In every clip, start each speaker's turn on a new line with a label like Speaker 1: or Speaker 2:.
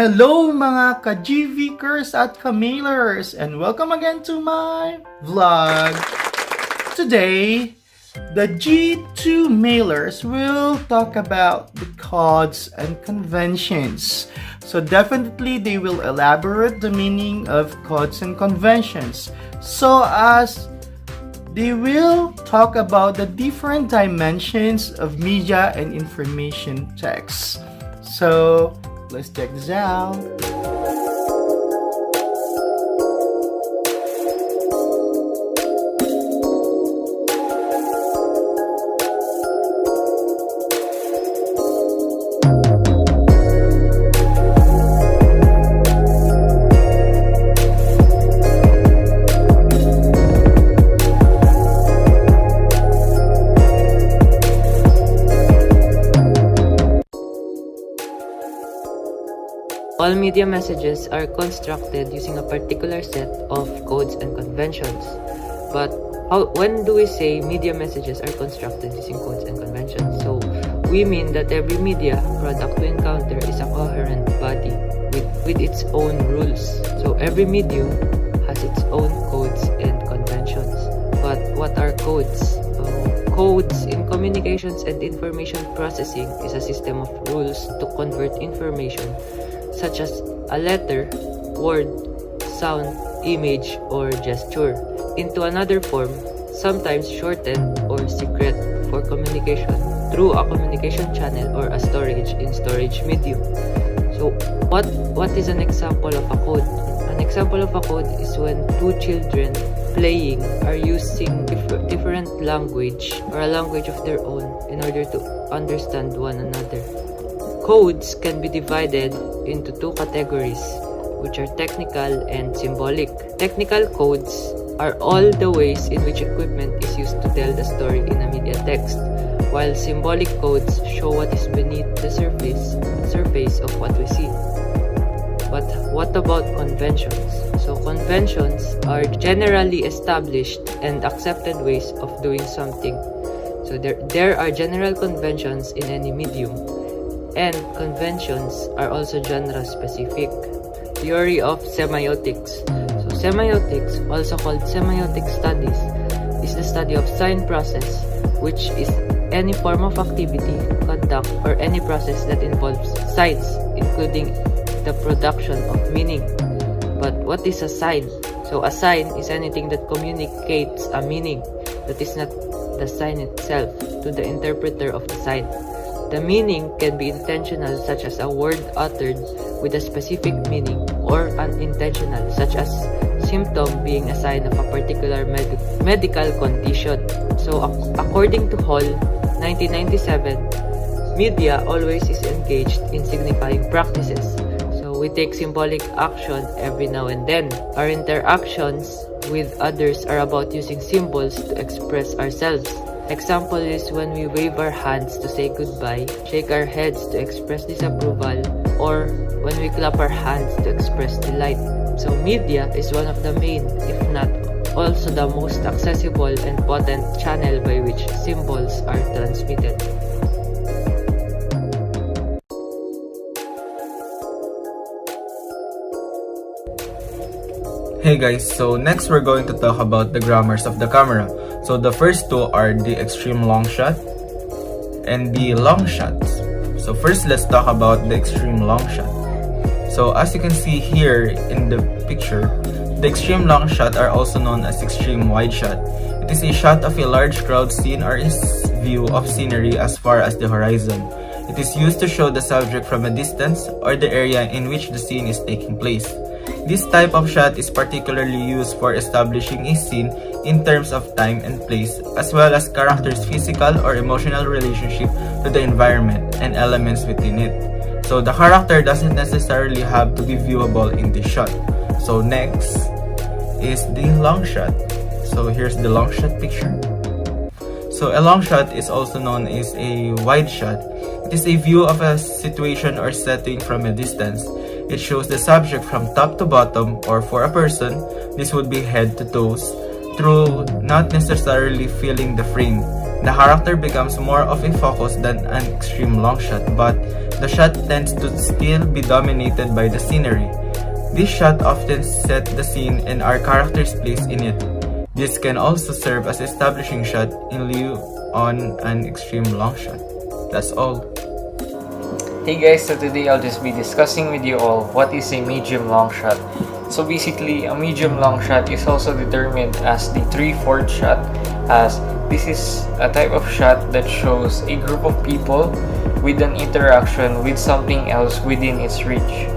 Speaker 1: Hello mga ka-GVkers at ka-mailers, and welcome again to my vlog. Today, the G2 mailers will talk about the codes and conventions. So definitely they will elaborate the meaning of codes and conventions, so as they will talk about the different dimensions of media and information text. So let's check this out.
Speaker 2: All media messages are constructed using a particular set of codes and conventions. But when do we say media messages are constructed using codes and conventions? So we mean that every media product we encounter is a coherent body with its own rules. So every medium has its own codes and conventions. But what are codes? Codes in communications and information processing is a system of rules to convert information such as a letter, word, sound, image, or gesture into another form, sometimes shortened or secret for communication through a communication channel or a storage in storage medium. So what is an example of a code? An example of a code is when two children playing are using different language or a language of their own in order to understand one another. Codes can be divided into two categories, which are technical and symbolic. Technical codes are all the ways in which equipment is used to tell the story in a media text, while symbolic codes show what is beneath the surface of what we see. But what about conventions? So conventions are generally established and accepted ways of doing something. So there are general conventions in any medium. And conventions are also genre-specific. Theory of semiotics. So semiotics, also called semiotic studies, is the study of sign process, which is any form of activity, conduct, or any process that involves signs, including the production of meaning. But what is a sign? So a sign is anything that communicates a meaning that is not the sign itself to the interpreter of the sign. The meaning can be intentional, such as a word uttered with a specific meaning, or unintentional, such as symptom being a sign of a particular medical condition. So according to Hall, 1997, media always is engaged in signifying practices. So we take symbolic action every now and then. Our interactions with others are about using symbols to express ourselves. Example is when we wave our hands to say goodbye, shake our heads to express disapproval, or when we clap our hands to express delight. So media is one of the main, if not also the most accessible and potent channel by which symbols are transmitted.
Speaker 3: Hey guys, so next we're going to talk about the grammars of the camera. So the first two are the extreme long shot and the long shots. So first, let's talk about the extreme long shot. So as you can see here in the picture, the extreme long shot are also known as extreme wide shot. It is a shot of a large crowd scene or a view of scenery as far as the horizon. It is used to show the subject from a distance or the area in which the scene is taking place. This type of shot is particularly used for establishing a scene in terms of time and place, as well as characters' physical or emotional relationship to the environment and elements within it. So the character doesn't necessarily have to be viewable in this shot. So next is the long shot. So here's the long shot picture. So a long shot is also known as a wide shot. It is a view of a situation or setting from a distance. It shows the subject from top to bottom, or for a person, this would be head to toes, through not necessarily filling the frame. The character becomes more of a focus than an extreme long shot, but the shot tends to still be dominated by the scenery. This shot often sets the scene and our character's place in it. This can also serve as establishing shot in lieu on an extreme long shot. That's all.
Speaker 4: Hey guys, so today I'll just be discussing with you all what is a medium long shot. So basically, a medium long shot is also determined as the 3/4 shot, as this is a type of shot that shows a group of people with an interaction with something else within its reach.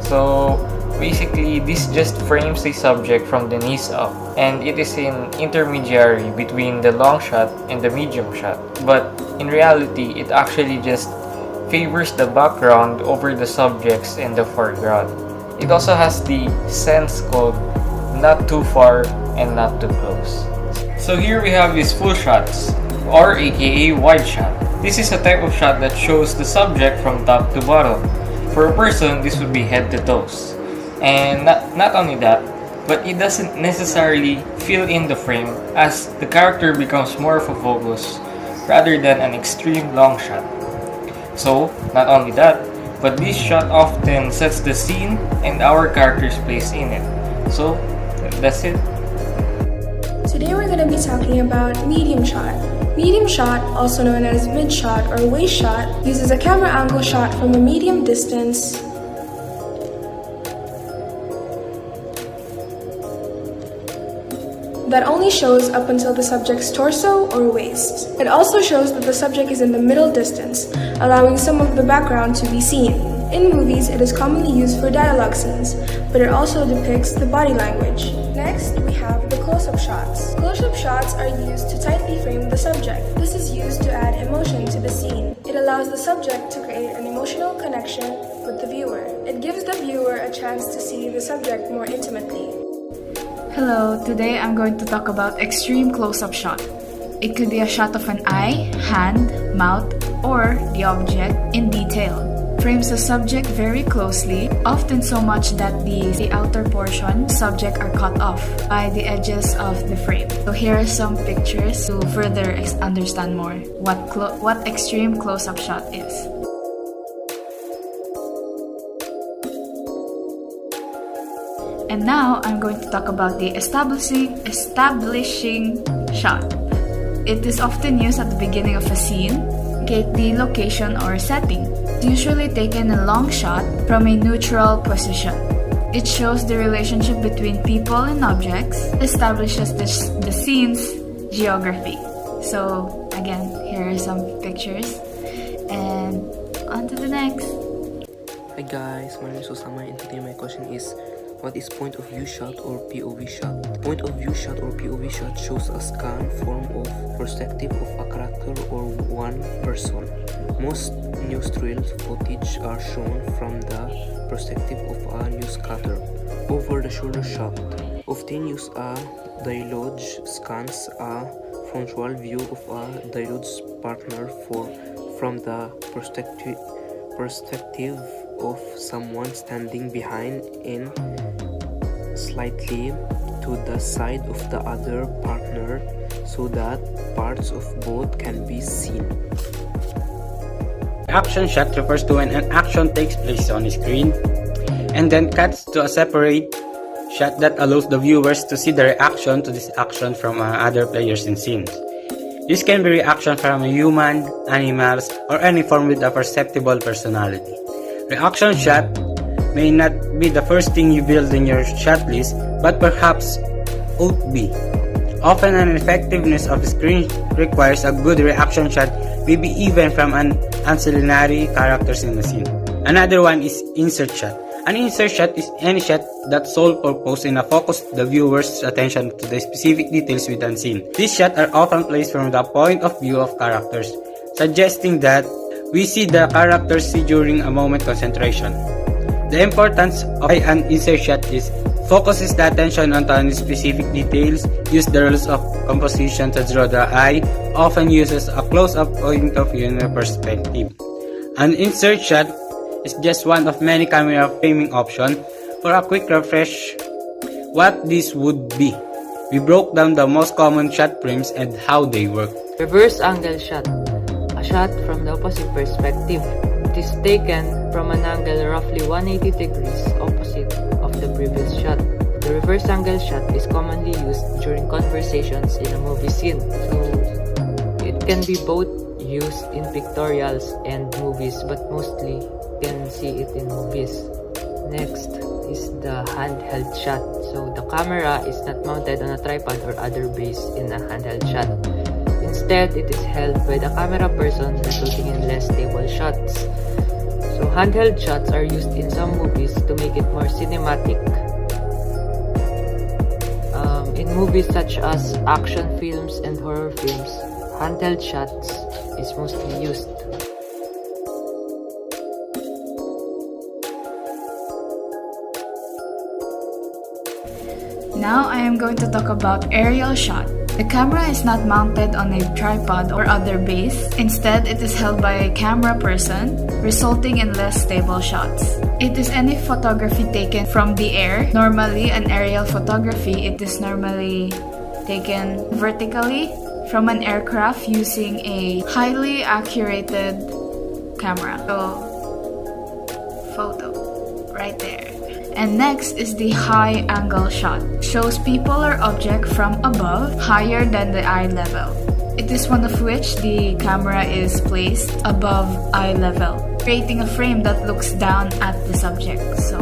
Speaker 4: So basically, this just frames the subject from the knees up, and it is an intermediary between the long shot and the medium shot. But in reality, it actually just favors the background over the subjects in the foreground. It also has the sense called not too far and not too close. So here we have these full shots, or aka wide shot. This is a type of shot that shows the subject from top to bottom. For a person, this would be head to toes. And not only that, but it doesn't necessarily fill in the frame, as the character becomes more of a focus rather than an extreme long shot. So, not only that, but this shot often sets the scene and our character's place in it. So, that's it.
Speaker 5: Today we're going to be talking about medium shot. Medium shot, also known as mid shot or waist shot, uses a camera angle shot from a medium distance that only shows up until the subject's torso or waist. It also shows that the subject is in the middle distance, allowing some of the background to be seen. In movies, it is commonly used for dialogue scenes, but it also depicts the body language. Next, we have the close-up shots. Close-up shots are used to tightly frame the subject. This is used to add emotion to the scene. It allows the subject to create an emotional connection with the viewer. It gives the viewer a chance to see the subject more intimately.
Speaker 6: Hello, today I'm going to talk about extreme close-up shot. It could be a shot of an eye, hand, mouth, or the object in detail. Frames the subject very closely, often so much that the outer portion subject are cut off by the edges of the frame. So here are some pictures to further understand more what extreme close-up shot is. And now I'm going to talk about the establishing shot. It is often used at the beginning of a scene, indicate the location or setting. It's usually taken a long shot from a neutral position. It shows the relationship between people and objects, establishes the scene's geography. So again, here are some pictures, and on to the next.
Speaker 7: Hi guys, my name is Osama, and today my question is, what is point of view shot or POV shot? Point of view shot or POV shot shows a scan form of perspective of a character or one person. Most newsreel footage are shown from the perspective of a newscaster. Over the shoulder shot often use a dialogue scans a frontal view of a dialogue partner from the perspective of someone standing behind and slightly to the side of the other partner so that parts of both can be seen.
Speaker 8: Action shot refers to when an action takes place on a screen and then cuts to a separate shot that allows the viewers to see the reaction to this action from other players in scenes. This can be reaction from a human, animals, or any form with a perceptible personality. Reaction shot may not be the first thing you build in your shot list, but perhaps ought be. Often an effectiveness of screen requires a good reaction shot, maybe even from an ancillary characters in the scene. Another one is insert shot. An insert shot is any shot that sole purpose in a focus the viewer's attention to the specific details within scene. These shots are often placed from the point of view of characters, suggesting that we see the characters see during a moment concentration. The importance of an insert shot is focuses the attention onto any specific details, use the rules of composition to draw the eye, often uses a close-up point of view in a perspective. An insert shot is just one of many camera framing options. For a quick refresh, what this would be. We broke down the most common shot frames and how they work.
Speaker 2: Reverse angle shot, a shot from the opposite perspective. It is taken from an angle roughly 180 degrees opposite of the previous shot. The reverse angle shot is commonly used during conversations in a movie scene. So it can be both used in pictorials and movies, but mostly you can see it in movies. Next is the handheld shot. So the camera is not mounted on a tripod or other base in a handheld shot. Instead, it is held by the camera person, resulting in less stable shots. So handheld shots are used in some movies to make it more cinematic. In movies such as action films and horror films, handheld shots is mostly used.
Speaker 6: Now I am going to talk about aerial shot. The camera is not mounted on a tripod or other base. Instead, it is held by a camera person, resulting in less stable shots. It is any photography taken from the air. Normally, an aerial photography, it is normally taken vertically from an aircraft using a highly accurated camera. So, photo, right there. And next is the high angle shot. Shows people or object from above, higher than the eye level. It is one of which the camera is placed above eye level, creating a frame that looks down at the subject. So,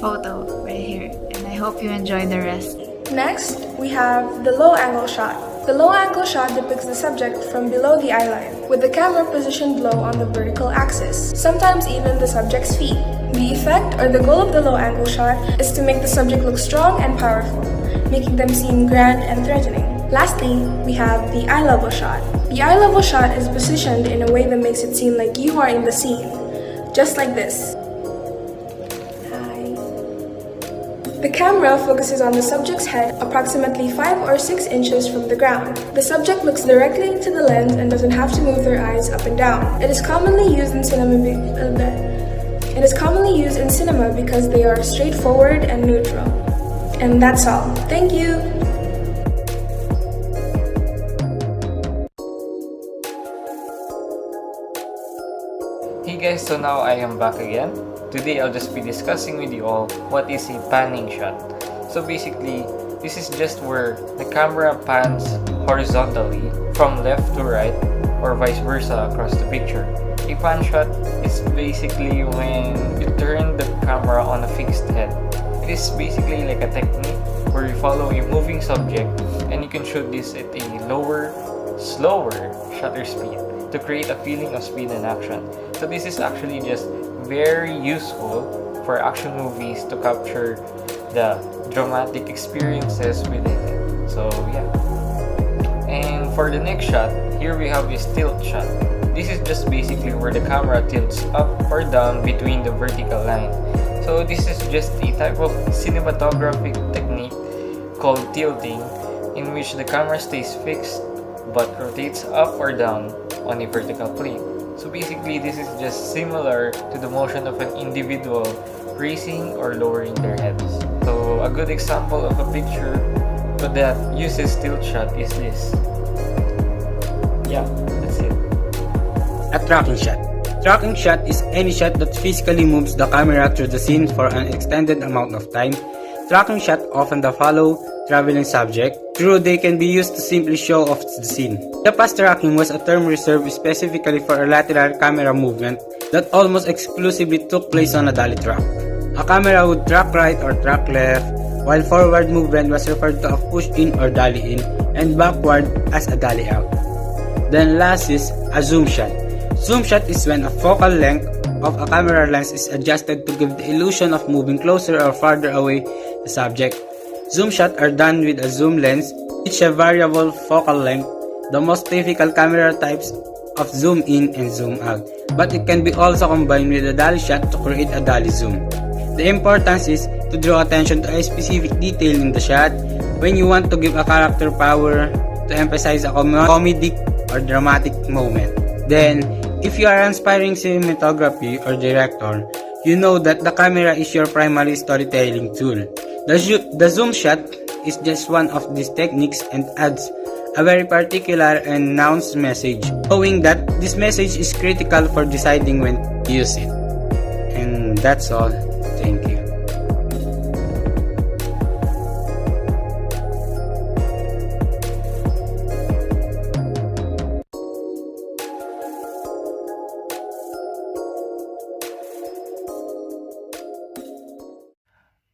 Speaker 6: photo right here. And I hope you enjoy the rest.
Speaker 5: Next, we have the low angle shot. The low angle shot depicts the subject from below the eye line, with the camera positioned low on the vertical axis, sometimes even the subject's feet. The effect or the goal of the low angle shot is to make the subject look strong and powerful, making them seem grand and threatening. Lastly, we have the eye level shot. The eye level shot is positioned in a way that makes it seem like you are in the scene, just like this. The camera focuses on the subject's head approximately 5 or 6 inches from the ground. The subject looks directly into the lens and doesn't have to move their eyes up and down. It is commonly used in cinema because they are straightforward and neutral. And that's all. Thank you!
Speaker 4: Hey guys, so now I am back again. Today I'll just be discussing with you all what is a panning shot. So basically, this is just where the camera pans horizontally from left to right or vice versa across the picture. A pan shot is basically when you turn the camera on a fixed head. It is basically like a technique where you follow a moving subject and you can shoot this at a lower, slower shutter speed to create a feeling of speed and action. So this is actually just very useful for action movies to capture the dramatic experiences within it. So yeah. And for the next shot, here we have this tilt shot. This is just basically where the camera tilts up or down between the vertical line. So this is just a type of cinematographic technique called tilting, in which the camera stays fixed but rotates up or down on a vertical plane. So basically, this is just similar to the motion of an individual raising or lowering their heads. So a good example of a picture that uses tilt shot is this. Yeah, that's it.
Speaker 8: A tracking shot. Tracking shot is any shot that physically moves the camera through the scene for an extended amount of time. Tracking shot often follow traveling subject. True, they can be used to simply show off the scene. The past tracking was a term reserved specifically for a lateral camera movement that almost exclusively took place on a dolly track. A camera would track right or track left, while forward movement was referred to as push in or dolly in, and backward as a dolly out. Then last is a zoom shot. Zoom shot is when a focal length of a camera lens is adjusted to give the illusion of moving closer or farther away the subject. Zoom shots are done with a zoom lens, each a variable focal length. The most typical camera types of zoom in and zoom out, but it can be also combined with a dolly shot to create a dolly zoom. The importance is to draw attention to a specific detail in the shot when you want to give a character power, to emphasize a comedic or dramatic moment. Then, if you are an aspiring cinematography or director, you know that the camera is your primary storytelling tool. The zoom shot is just one of these techniques and adds a very particular and announced message, showing that this message is critical for deciding when to use it. And that's all. Thank you.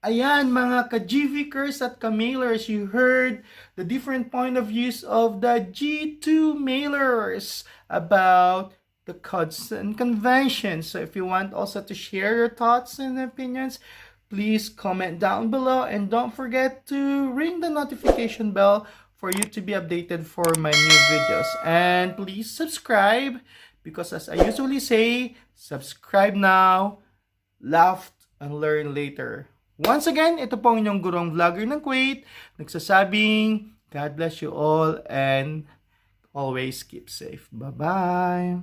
Speaker 1: Ayan mga ka-GVkers at ka-mailers, you heard the different point of views of the G2 mailers about the codes and conventions. So if you want also to share your thoughts and opinions, please comment down below and don't forget to ring the notification bell for you to be updated for my new videos. And please subscribe because as I usually say, subscribe now, laugh and learn later. Once again, ito po ang inyong gurong vlogger ng Kuwait, nagsasabing, God bless you all and always keep safe. Bye-bye!